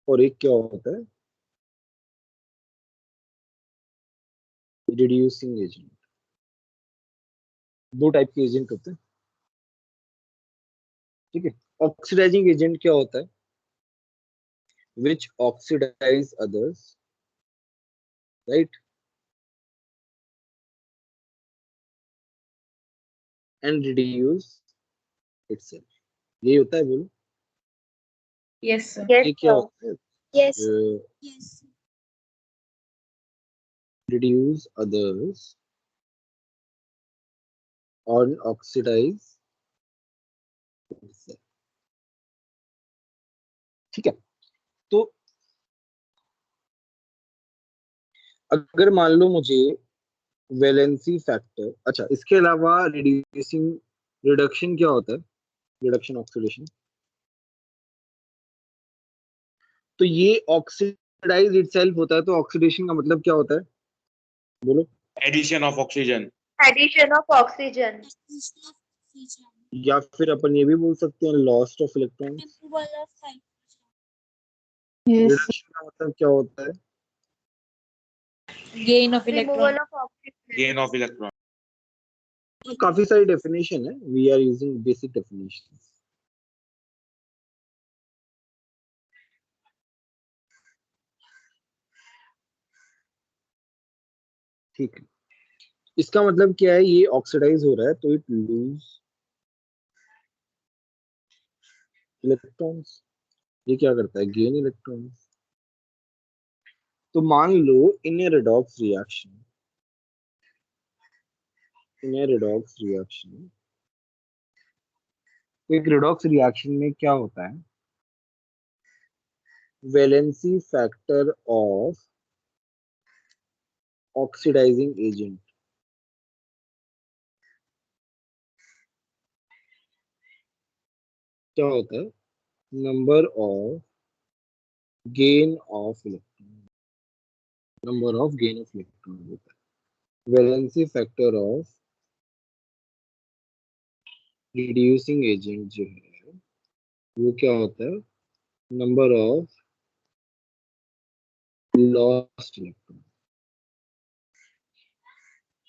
और एक क्या होता है, रिड्यूसिंग एजेंट। दो टाइप के एजेंट होते हैं, ठीक है। ऑक्सीडाइजिंग एजेंट क्या होता है, which oxidise others, right, and reduce itself. यही होता है, बोलो। Yes sir. ये क्या होता है, Yes. रिड्यूस अदर्स और ऑक्सीडाइज itself। ठीक है। तो अगर मान लो मुझे वैलेंसी फैक्टर, अच्छा इसके अलावा रिड्यूसिंग, रिडक्शन क्या होता है, रिडक्शन ऑक्सीडेशन। तो ये ऑक्सीडाइज इटसेल्फ होता है, तो ऑक्सीडेशन का मतलब क्या होता है, बोलो। Addition of oxygen. Addition of oxygen. या फिर अपन ये भी बोल सकते हैं lost of electrons. Yes reduction का मतलब क्या होता है, gain of electron. Removal of oxygen. Gain of electron. काफी सारी डेफिनेशन है, we are using basic definition. ठीक है। इसका मतलब क्या है, ये ऑक्सीडाइज हो रहा है तो इट लूज इलेक्ट्रॉन्स। ये क्या करता है, गेन इलेक्ट्रॉन्स। तो मान लो in a redox reaction, in a redox reaction, तो एक रेडॉक्स रिएक्शन में क्या होता है, valency factor of oxidising agent क्या होता है, number of gain of electron, number of gain of electron होता है। Valency factor of reducing agent जो है वो क्या होता है, नंबर ऑफ लॉस्ट इलेक्ट्रॉन।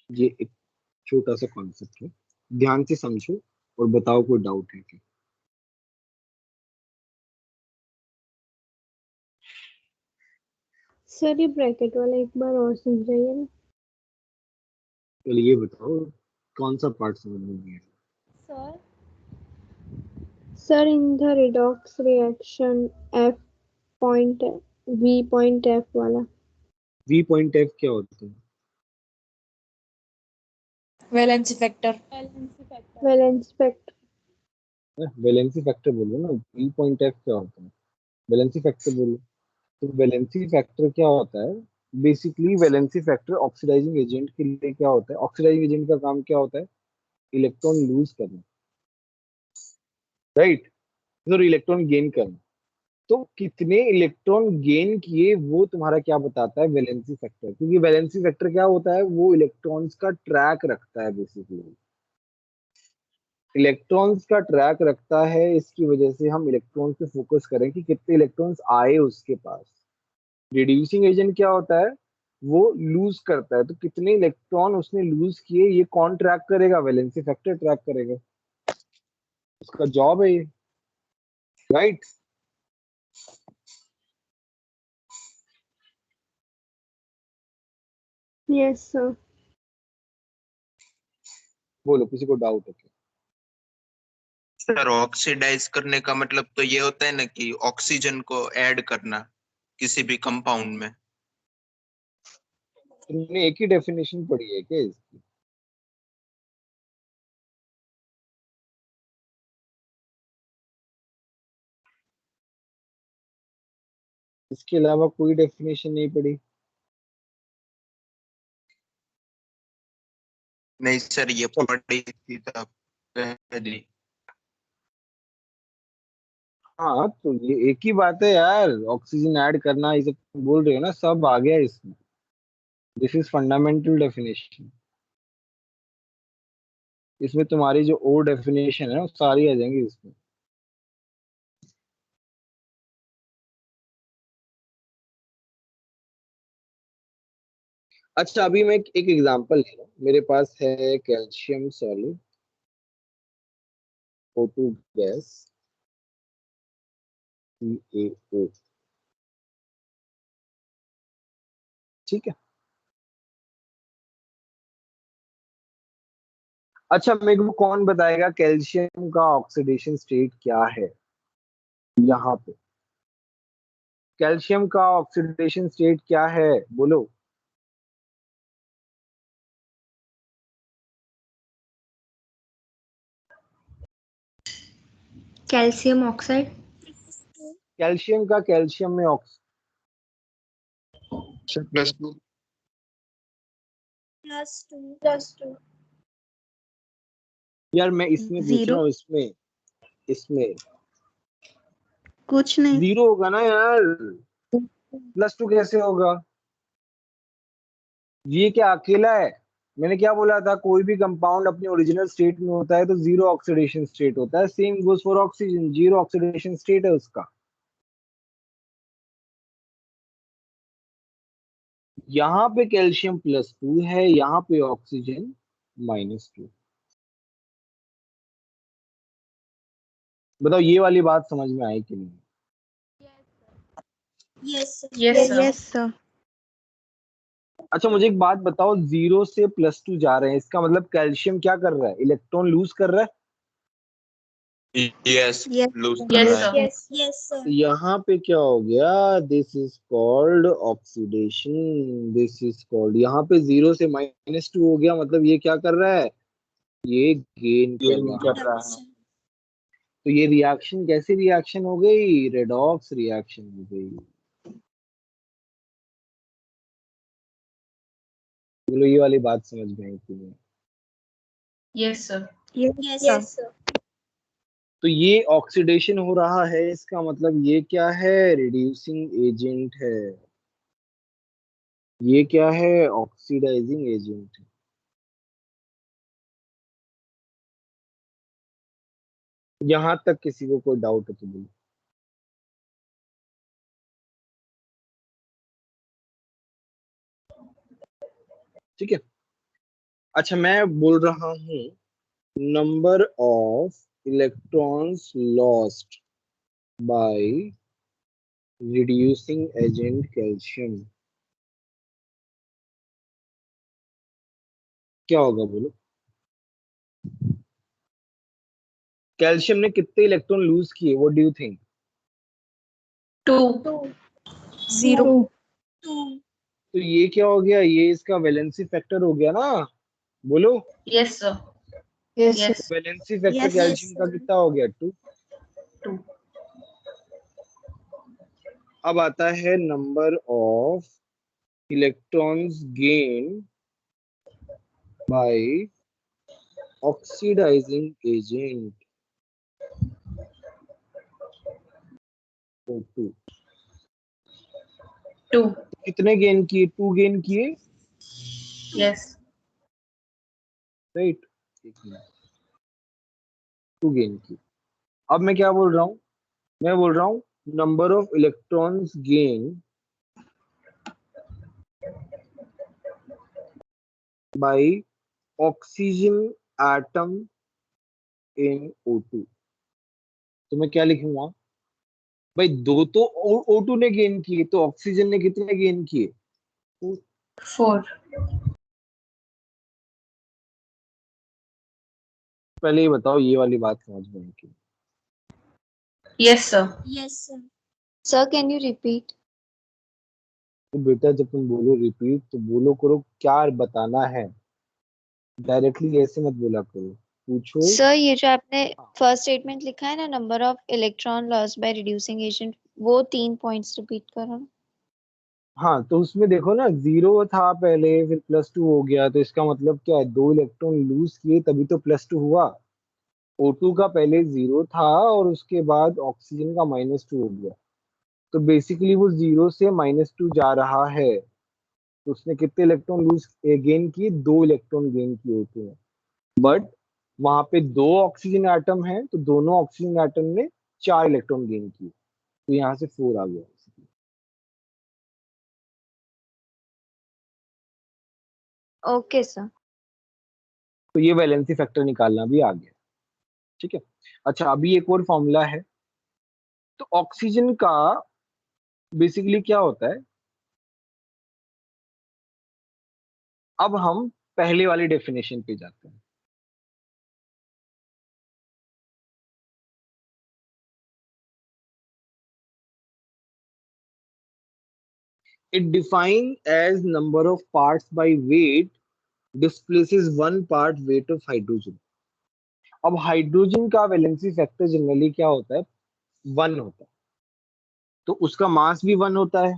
ये एक छोटा सा कॉन्सेप्ट है, ध्यान से समझो और बताओ कोई डाउट है क्या। सर ये ब्रैकेट वाला एक बार और समझाइए ना। चलिए ये बताओ कौन सा पार्ट समझ में नहीं आया। Sir in the redox reaction F point V point F वाला। वी पॉइंट एफ क्या होता है, valency factor. Valence factor. Valency factor बोलो ना, वी पॉइंट एफ क्या होता है, वैलेंसी फैक्टर बोलो। तो वैलेंसी फैक्टर क्या होता है, basically valency factor oxidising agent के लिए क्या होता है, ऑक्सीडाइजिंग एजेंट का काम क्या होता है, इलेक्ट्रॉन लूज करना, राइट, और इलेक्ट्रॉन गेन करना। तो कितने इलेक्ट्रॉन गेन किए वो तुम्हारा क्या बताता है, वैलेंसी फैक्टर। क्योंकि वैलेंसी फैक्टर क्या होता है, वो इलेक्ट्रॉन्स का ट्रैक रखता है, बेसिकली इलेक्ट्रॉन्स का ट्रैक रखता है। इसकी वजह से हम इलेक्ट्रॉन्स पे फोकस करें कि कितने इलेक्ट्रॉन्स आए उसके पास। रिड्यूसिंग एजेंट क्या होता है, वो लूज करता है, तो कितने इलेक्ट्रॉन उसने लूज किए ये कौन ट्रैक करेगा, वैलेंसी फैक्टर ट्रैक करेगा, उसका जॉब है ये, राइट। Yes sir. बोलो किसी को डाउट है क्या। सर ऑक्सीडाइज करने का मतलब तो ये होता है ना कि ऑक्सीजन को ऐड करना किसी भी कंपाउंड में। तुमने एक ही डेफिनेशन पढ़ी है क्या इसकी, इसके अलावा कोई डेफिनेशन नहीं पढ़ी। नहीं सर ये पढ़ी थी तब पहली। हाँ तो ये एक ही बात है यार, ऑक्सीजन ऐड करना ये सब तुम बोल रहे हो ना, सब आ गया इसमें। This is fundamental definition. इसमें तुम्हारी जो ओ डेफिनेशन है वो सारी आ जाएंगी इसमें। अच्छा अभी मैं एक एग्जांपल ले रहा हूँ, मेरे पास है calcium solid, O2 gas, CaO, ठीक है। अच्छा मेरे को कौन बताएगा कैल्शियम का ऑक्सीडेशन स्टेट क्या है? यहाँ पे कैल्शियम का ऑक्सीडेशन स्टेट क्या है, बोलो। Calcium oxide. कैल्शियम का कैल्शियम में ऑक्स +2। +2 यार मैं इसमें पूछ रहा जीरो। हूँ, इसमें इसमें कुछ नहीं। जीरो होगा ना यार, +2 कैसे होगा? ये क्या अकेला है? मैंने क्या बोला था, कोई भी कंपाउंड अपने ओरिजिनल स्टेट में होता है तो जीरो ऑक्सीडेशन स्टेट होता है, same goes for oxygen, zero oxidation state है उसका। यहाँ पे कैल्शियम +2 है, यहाँ पे ऑक्सीजन -2। बताओ ये वाली बात समझ में आई कि नहीं? Yes Yes, sir. Yes sir. अच्छा मुझे एक बात बताओ, 0 से +2 जा रहे हैं, इसका मतलब कैल्शियम क्या कर रहा है, इलेक्ट्रॉन लूज कर रहा है। यस, यस लूज कर यस रहा है। yes, यस तो यहाँ पे क्या हो गया, this is called oxidation, this is called, यहाँ पे 0 से -2 हो गया, मतलब ये क्या कर रहा है, ये गेन कर गेन रहा कर है। रहा है। तो ये रिएक्शन कैसी रिएक्शन हो गई, रेडॉक्स रिएक्शन हो गई। बोलो ये वाली बात समझ में आई कि नहीं? Yes sir. Yes yes, sir. तो ये ऑक्सीडेशन हो रहा है, इसका मतलब ये क्या है, रिड्यूसिंग एजेंट है। ये क्या है, ऑक्सीडाइजिंग एजेंट है। यहां तक किसी को कोई डाउट है तो बोलो। ठीक है। अच्छा मैं बोल रहा हूँ, number of electrons lost by reducing agent calcium क्या होगा, बोलो। कैल्शियम ने कितने इलेक्ट्रॉन लूज किए, व्हाट डू यू थिंक? 2 2 0 तो ये क्या हो गया, ये इसका वैलेंसी फैक्टर हो गया ना, बोलो। Yes sir. Yes, sir. Yes valency factor Yes, calcium का कितना हो गया, 2। 2 अब आता है number of electrons gain by oxidising agent O2। 2 कितने गेन किए, 2 गेन किए, यस राइट, 2 गेन किए। अब मैं क्या बोल रहा हूँ, मैं बोल रहा हूँ number of electrons gain by oxygen atom in O2। तो मैं क्या लिखूंगा भाई, दो तो O2 ने गेन किए, तो ऑक्सीजन ने कितने गेन किए, 4 पहले ये बताओ ये वाली बात समझ में आई कि नहीं? Yes sir. Sir, can you repeat? तो बेटा जब तुम बोलो रिपीट तो बोलो करो क्या बताना है, डायरेक्टली ऐसे मत बोला करो, पूछो। सर ये जो आपने फर्स्ट स्टेटमेंट लिखा है ना, number of electron loss by reducing agent, वो 3 पॉइंट्स रिपीट करो। हाँ तो उसमें देखो ना, 0 था पहले, फिर +2 हो गया, तो इसका मतलब क्या है, 2 इलेक्ट्रॉन लूज किए तभी तो +2 हुआ। O2 का पहले 0 था और उसके बाद ऑक्सीजन का -2 हो गया, तो बेसिकली वो 0 से -2 जा रहा है। तो उसने कितने इलेक्ट्रॉन लूज गेन किए, 2 इलेक्ट्रॉन गेन किए O2 में। बट वहां पे 2 ऑक्सीजन एटम है, तो दोनों ऑक्सीजन एटम ने 4 इलेक्ट्रॉन गेन किए, तो यहाँ से 4 आ गया। Okay sir. तो ये वैलेंसी फैक्टर निकालना भी आ गया। ठीक है। अच्छा, अभी एक और फॉर्मूला है। तो ऑक्सीजन का बेसिकली क्या होता है, अब हम पहले वाली डेफिनेशन पे जाते हैं। It define as number of parts by weight displaces one part weight of hydrogen. अब हाइड्रोजन का वैलेंसी फैक्टर जनरली क्या होता है, 1 होता है। तो उसका मास भी 1 होता है,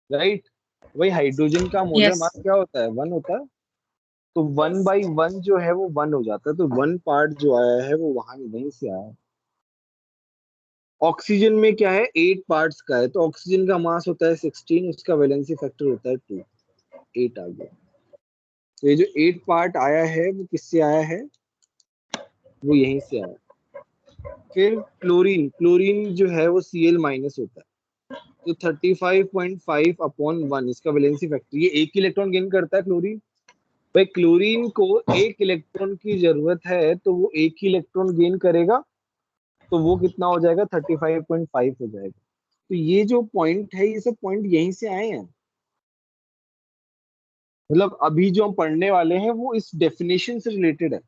राइट। वही हाइड्रोजन का मोलर Yes. मास क्या होता है, 1 होता है। तो 1/1 जो है वो 1 हो जाता है, तो 1 पार्ट जो आया है वो वहां वहीं से आया है। ऑक्सीजन में क्या है, 8 पार्ट्स का है, तो ऑक्सीजन का मास होता है 16, उसका वैलेंसी फैक्टर होता है 2, 8 आ गया। तो ये जो 8 पार्ट आया है वो किससे आया है, वो यहीं से आया। फिर क्लोरीन, क्लोरीन जो है वो Cl माइनस होता है, तो 35.5 अपॉन 1 इसका वैलेंसी फैक्टर, ये एक इलेक्ट्रॉन गेन करता है क्लोरीन। भाई क्लोरीन को एक इलेक्ट्रॉन की जरूरत है, तो वो एक ही इलेक्ट्रॉन गेन करेगा, तो वो कितना हो जाएगा, 35.5 हो जाएगा। तो ये जो पॉइंट है, ये सब पॉइंट यहीं से आए हैं। मतलब अभी जो हम पढ़ने वाले हैं वो इस डेफिनेशन से रिलेटेड है।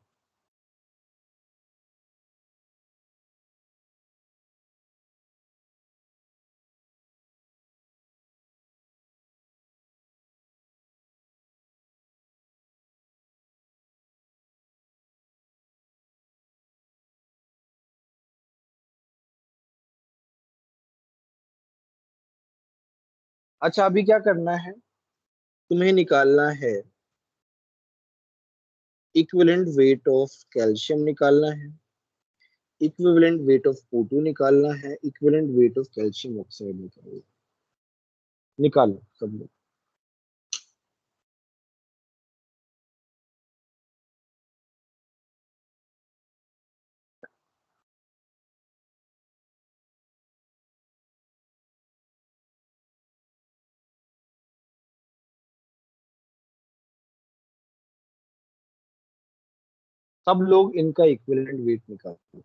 अच्छा, अभी क्या करना है, तुम्हें निकालना है इक्विवेलेंट वेट ऑफ कैल्शियम निकालना है, इक्विवेलेंट वेट ऑफ O2 निकालना है, equivalent weight of calcium oxide निकालना। निकालो सब लोग। सब लोग इनका इक्विवेलेंट वेट निकालो।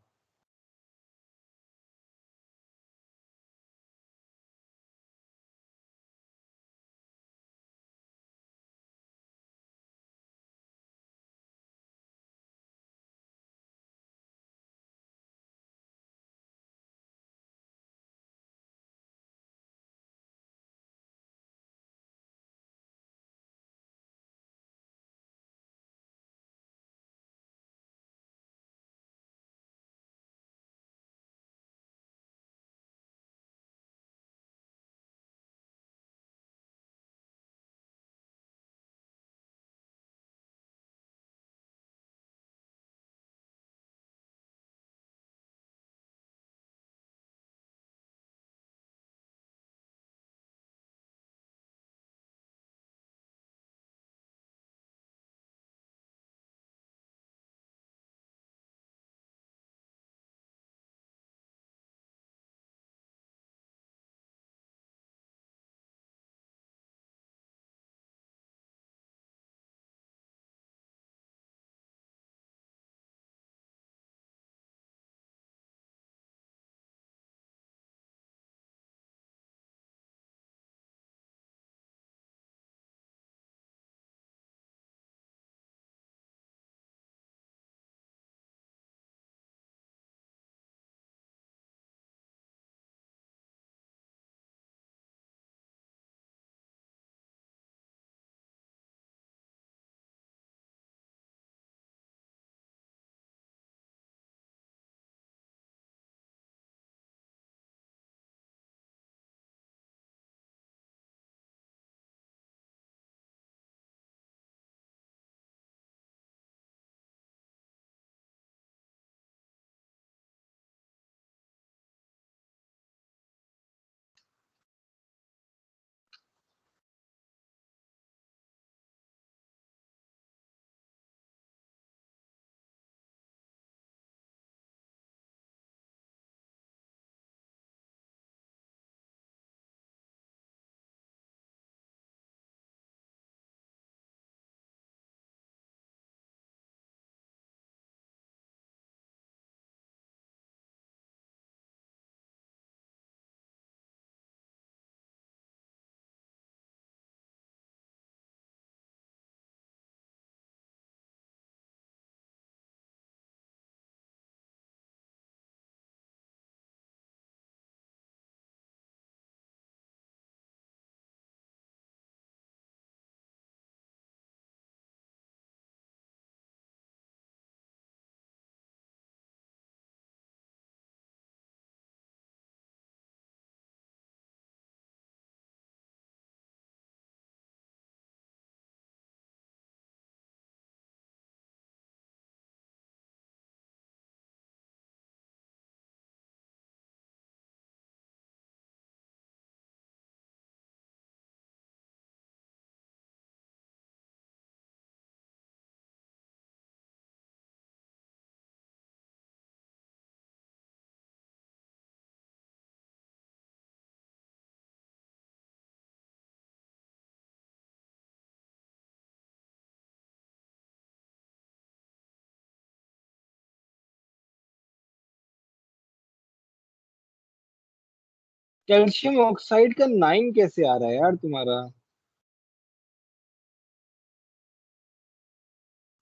कैल्शियम ऑक्साइड का 9 कैसे आ रहा है यार तुम्हारा?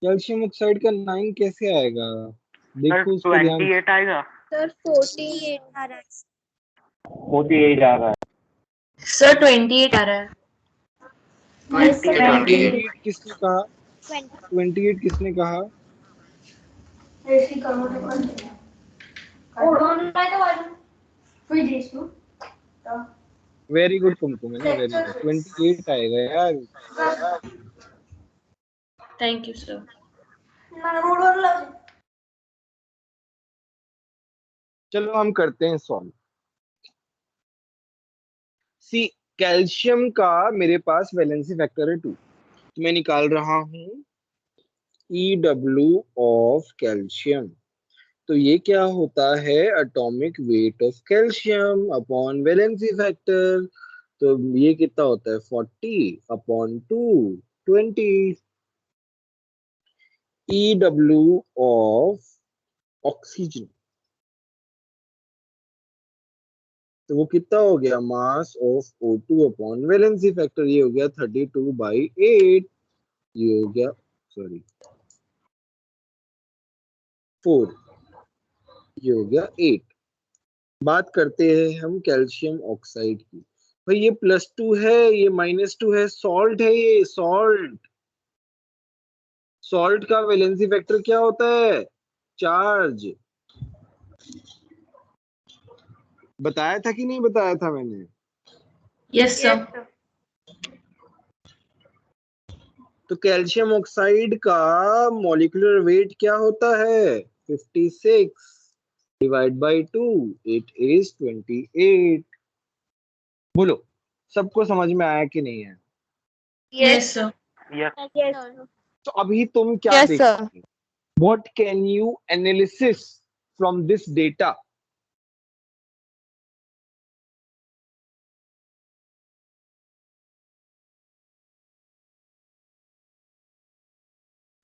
कैल्शियम ऑक्साइड का 9 कैसे आएगा? देखो उस पर ध्यान। 28 आएगा। सर 48 आ रहा है। 48 आ रहा है। सर 28 आ रहा है। 28 किसने कहा? 28 किसने कहा? वेरी गुड कुमकुम, है ना, वेरी गुड। 28 आएगा यार। Thank you sir. चलो हम करते हैं सॉल्व। सी, कैल्शियम का मेरे पास वैलेंसी फैक्टर है 2, तो मैं निकाल रहा हूँ EW ऑफ कैल्शियम। तो ये क्या होता है? Atomic weight of calcium upon valency factor. तो ये कितना होता है? 40/2, 20। EW ऑफ ऑक्सीजन, तो वो कितना हो गया? Mass of O2 upon valency factor. ये हो गया 32/8। ये हो गया, सॉरी, 4। ये हो गया 8। बात करते हैं हम कैल्शियम ऑक्साइड की। भाई ये +2 है, ये -2 है, सॉल्ट है, ये सॉल्ट। सॉल्ट का वैलेंसी फैक्टर क्या होता है? चार्ज। बताया था कि नहीं बताया था मैंने? Yes sir. तो कैल्शियम ऑक्साइड का मॉलिक्यूलर वेट क्या होता है? 56 डिवाइड बाई 2, इट इज 28। बोलो, सबको समझ में आया कि नहीं है? Yes sir. यस। तो अभी तुम क्या Yes, देख sir. सकते हो? What can you analysis from this data?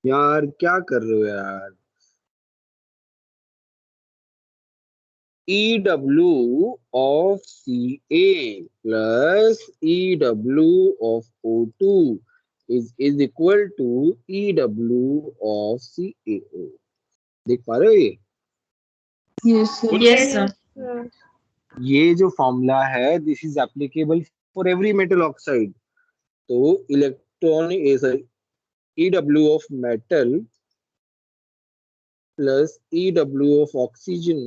यार क्या कर रहे हो यार? EW of Ca plus EW of O2 is equal to EW of CaO. देख पा रहे हो ये? Yes sir. ये जो फॉर्मूला है, this is applicable for every metal oxide. तो electron EW of metal plus EW of oxygen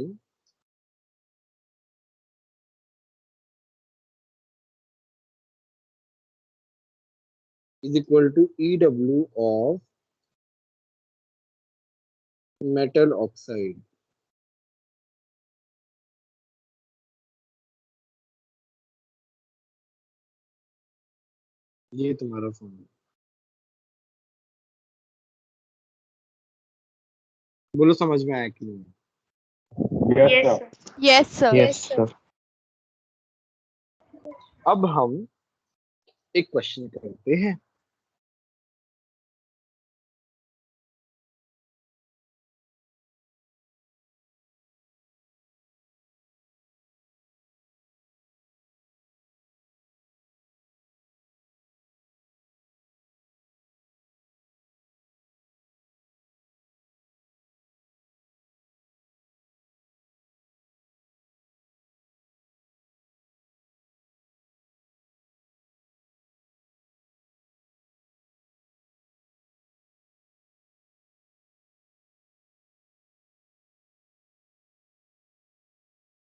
is equal to EW of metal oxide. ये तुम्हारा फॉर्मूला। बोलो समझ में आया कि नहीं? Yes Yes, sir. Yes sir. अब हम एक क्वेश्चन करते हैं।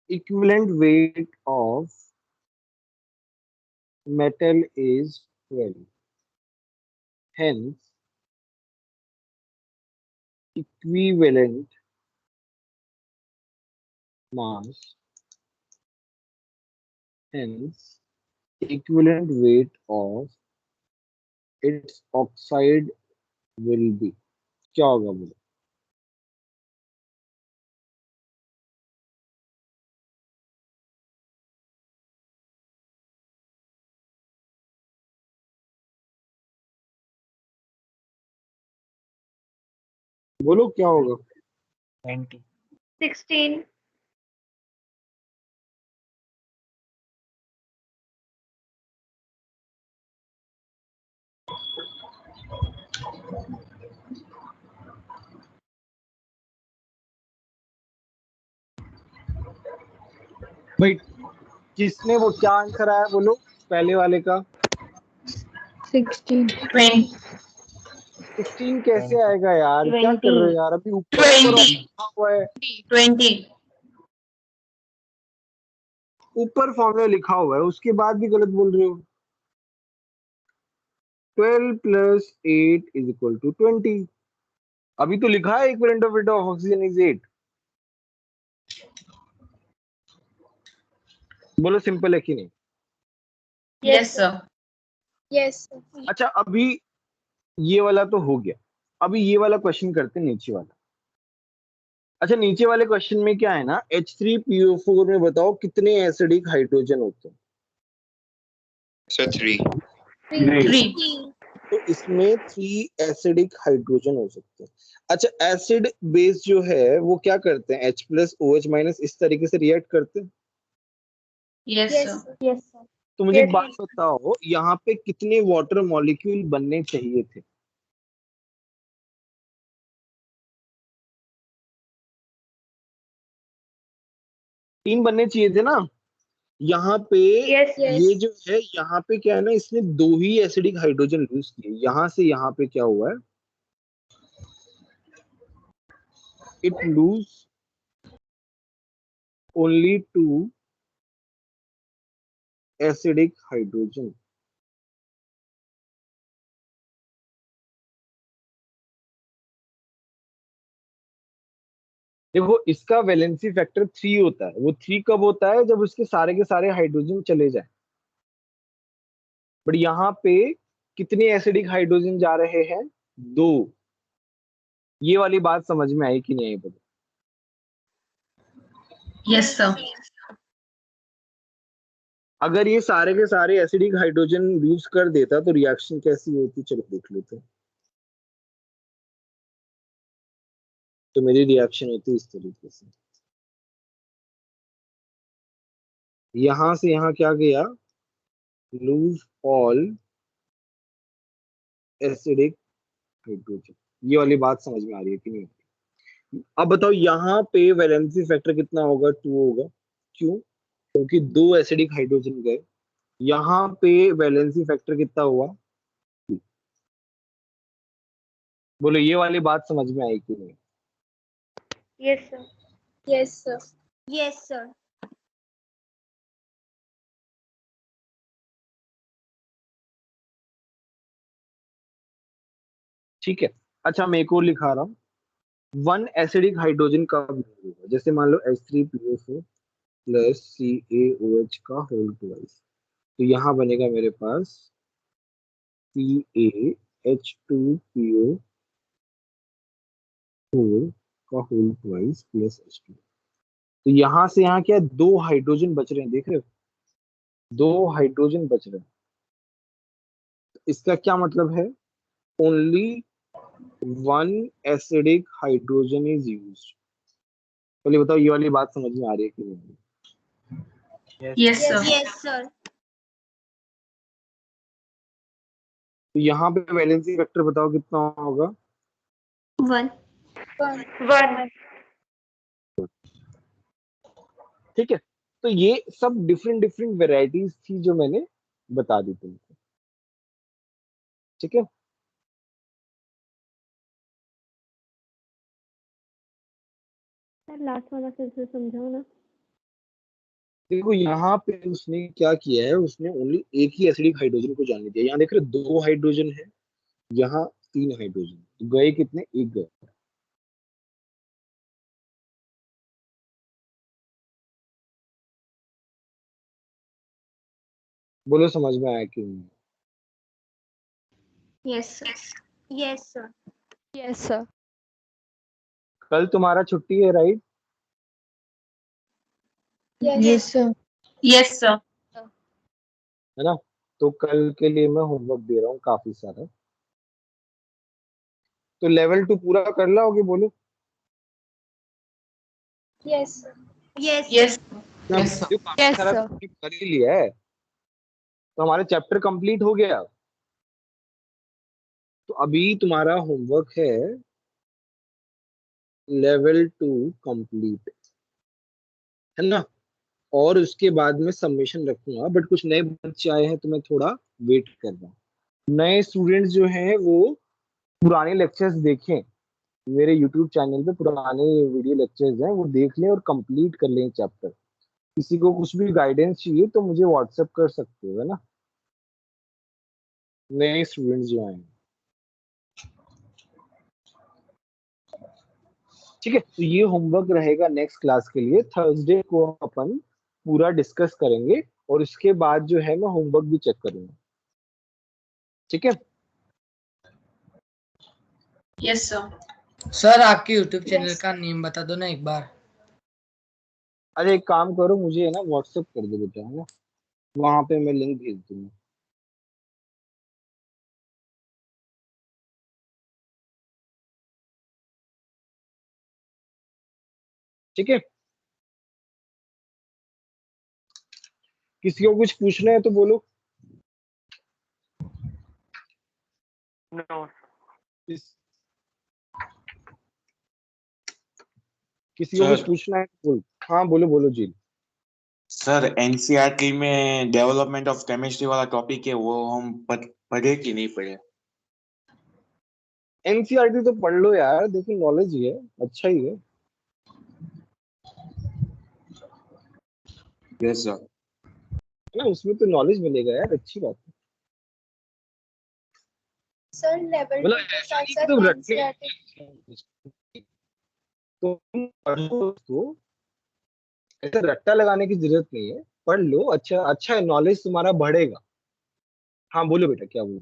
Equivalent weight of metal is 12. Hence, equivalent mass, hence, equivalent weight of its oxide will be। क्या होगा बोलो? बोलो क्या होगा? 90। 16 भाई किसने वो क्या आंसर आया बोलो पहले वाले का? 20 16 कैसे आएगा यार? क्या कर रहे हो यार? अभी ऊपर 20 लिखा हुआ है, 20 ऊपर फॉर्मूला लिखा हुआ है, उसके बाद भी गलत बोल रहे हो। 12 + 8 = 20। अभी तो लिखा है equivalent of rate of oxygen is 8। बोलो सिंपल है कि नहीं? Yes, sir. Yes, sir. अच्छा अभी ये वाला तो हो गया, अभी ये वाला क्वेश्चन करते हैं, नीचे वाला। अच्छा नीचे वाले क्वेश्चन में क्या है ना, H3PO4 में बताओ कितने एसिडिक हाइड्रोजन होते हैं? सर 3। 3. तो इसमें 3 एसिडिक हाइड्रोजन हो सकते हैं। अच्छा एसिड बेस जो है वो क्या करते हैं, H+OH- इस तरीके से रिएक्ट करते हैं। Yes, Yes, sir. sir. Yes, sir. तो मुझे एक बात बताओ, यहाँ पे कितने वाटर मॉलिक्यूल बनने चाहिए थे? तीन बनने चाहिए थे ना। यहाँ पे Yes, yes. ये जो है, यहाँ पे क्या है ना, इसने 2 ही एसिडिक हाइड्रोजन लूज किए। यहाँ से यहाँ पे क्या हुआ है, it lose only 2 acidic hydrogen. देखो इसका वैलेंसी फैक्टर 3 होता है। वो 3 कब होता है, जब उसके सारे के सारे हाइड्रोजन चले जाए। बट यहाँ पे कितने एसिडिक हाइड्रोजन जा रहे हैं, 2। ये वाली बात समझ में आई कि नहीं आई बोलो? Yes, sir. अगर ये सारे के सारे एसिडिक हाइड्रोजन यूज कर देता तो रिएक्शन कैसी होती, चलो देख लेते हैं। तो मेरी रिएक्शन होती इस तरीके से, यहां से यहां क्या गया, लूज ऑल एसिडिक हाइड्रोजन। ये वाली बात समझ में आ रही है कि नहीं? अब बताओ यहाँ पे वैलेंसी फैक्टर कितना होगा, 2 होगा। क्यों? क्योंकि 2 एसिडिक हाइड्रोजन गए। यहाँ पे वैलेंसी फैक्टर कितना हुआ? 2। बोलो ये वाली बात समझ में आई कि नहीं? Yes, sir. Yes, sir. Yes, sir. ठीक है। अच्छा मैं एक और लिखा रहा हूँ, 1 एसिडिक हाइड्रोजन का होगा, जैसे मान लो H3PO4 + CaOH का होल ट्वाइस। तो यहाँ बनेगा मेरे पास CaH2PO4 का होल ट्वाइस प्लस H2। तो यहाँ से यहाँ क्या, 2 हाइड्रोजन बच रहे हैं, देख रहे हो? 2 हाइड्रोजन बच रहे हैं। इसका क्या मतलब है, only 1 acidic hydrogen is used. पहले बताओ ये वाली बात समझ में आ रही है कि नहीं? Yes, sir. Yes, sir. तो यहाँ पे वैलेंसी फैक्टर बताओ कितना होगा? 1. 1. ठीक है। तो ये सब डिफरेंट डिफरेंट वेराइटीज थी जो मैंने बता दी तुमको। ठीक है। सर लास्ट वाला फिर से समझाओ ना। देखो यहाँ पे उसने क्या किया है, उसने ओनली एक ही एसिडिक हाइड्रोजन को जाने दिया। यहाँ देख रहे हो 2 हाइड्रोजन है, यहाँ 3 हाइड्रोजन। तो गए कितने, एक गए। बोलो समझ में आया कि नहीं? Yes, sir. Yes, sir. Yes, sir. कल तुम्हारा छुट्टी है right? Yes, sir. Yes, sir. है ना? तो कल के लिए मैं होमवर्क दे रहा हूँ काफी सारा। तो लेवल 2 पूरा कर लाओगे बोलो? Yes, sir. Yes, Yes. ना, Yes, sir. जो काफी Yes, सारा sir. तुमने कर ही लिया है, तो हमारे चैप्टर कंप्लीट हो गया। तो अभी तुम्हारा होमवर्क है लेवल 2 कंप्लीट, है ना? और उसके बाद में सबमिशन रखूंगा, बट कुछ नए बच्चे आए हैं तो मैं थोड़ा वेट कर रहा हूँ। नए स्टूडेंट्स जो हैं वो पुराने लेक्चर्स देखें, मेरे यूट्यूब चैनल पे पुराने वीडियो लेक्चर्स हैं वो देख लें और कंप्लीट कर लें चैप्टर। किसी को कुछ भी गाइडेंस चाहिए तो मुझे व्हाट्सएप कर सकते हो, है ना, नए स्टूडेंट्स जो आए हैं। ठीक है, तो ये होमवर्क रहेगा नेक्स्ट क्लास के लिए। थर्सडे को अपन पूरा डिस्कस करेंगे और उसके बाद जो है मैं होमवर्क भी चेक करूंगा। ठीक है, Yes, sir. सर आपके यूट्यूब चैनल का नेम बता दो ना एक बार। अरे एक काम करो, मुझे है ना व्हाट्सएप कर दो बेटा, है ना, वहां पे मैं लिंक भेज दूंगा। ठीक है, किसी को कुछ पूछना है तो बोलो। नो इस- किसी को कुछ सर पूछना है तो बोलो। हाँ बोलो बोलो जी। सर एनसीईआरटी में डेवलपमेंट ऑफ केमिस्ट्री वाला टॉपिक है, वो हम पढ़े कि नहीं पढ़े? एनसीईआरटी तो पढ़ लो यार, देखो नॉलेज ही है, अच्छा ही है। Yes sir. ना उसमें तो नॉलेज मिलेगा यार, अच्छी बात है। सर लेवल मतलब 2 के ऐसा साथ नहीं कि साथ तुम एनसीईआरटी तो तुम पढ़ो उसको, ऐसा रट्टा लगाने की जरूरत नहीं है, पढ़ लो, अच्छा अच्छा है, नॉलेज तुम्हारा बढ़ेगा। हाँ बोलो बेटा, क्या बोलो।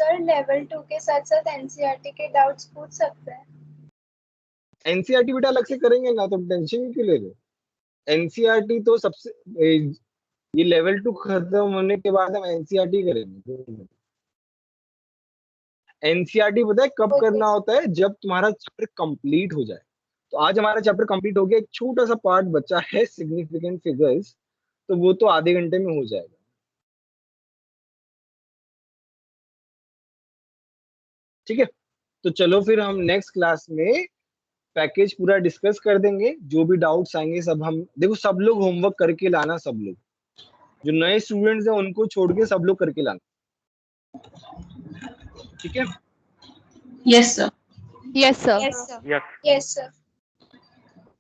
सर लेवल 2 के साथ साथ एनसीईआरटी के डाउट्स पूछ सकते हैं। एनसीईआरटी बेटा अलग से करेंगे ना, तो टेंशन क्यों ले रहे हो। एनसीईआरटी तो सबसे ये लेवल 2 खत्म होने के बाद हम एनसीईआरटी करेंगे। एनसीईआरटी पता है कब ओके करना होता है, जब तुम्हारा चैप्टर कंप्लीट हो जाए। तो आज हमारा चैप्टर कंप्लीट हो गया, एक छोटा सा पार्ट बचा है सिग्निफिकेंट फिगर्स, तो वो तो आधे घंटे में हो जाएगा। ठीक है, तो चलो फिर हम नेक्स्ट क्लास में पैकेज पूरा डिस्कस कर देंगे, जो भी डाउट्स आएंगे सब हम देखो, सब लोग होमवर्क करके लाना, सब लोग जो नए स्टूडेंट्स हैं उनको छोड़ के सब लोग करके लाना। ठीक है, Yes, sir. Yes sir. Yes yes sir.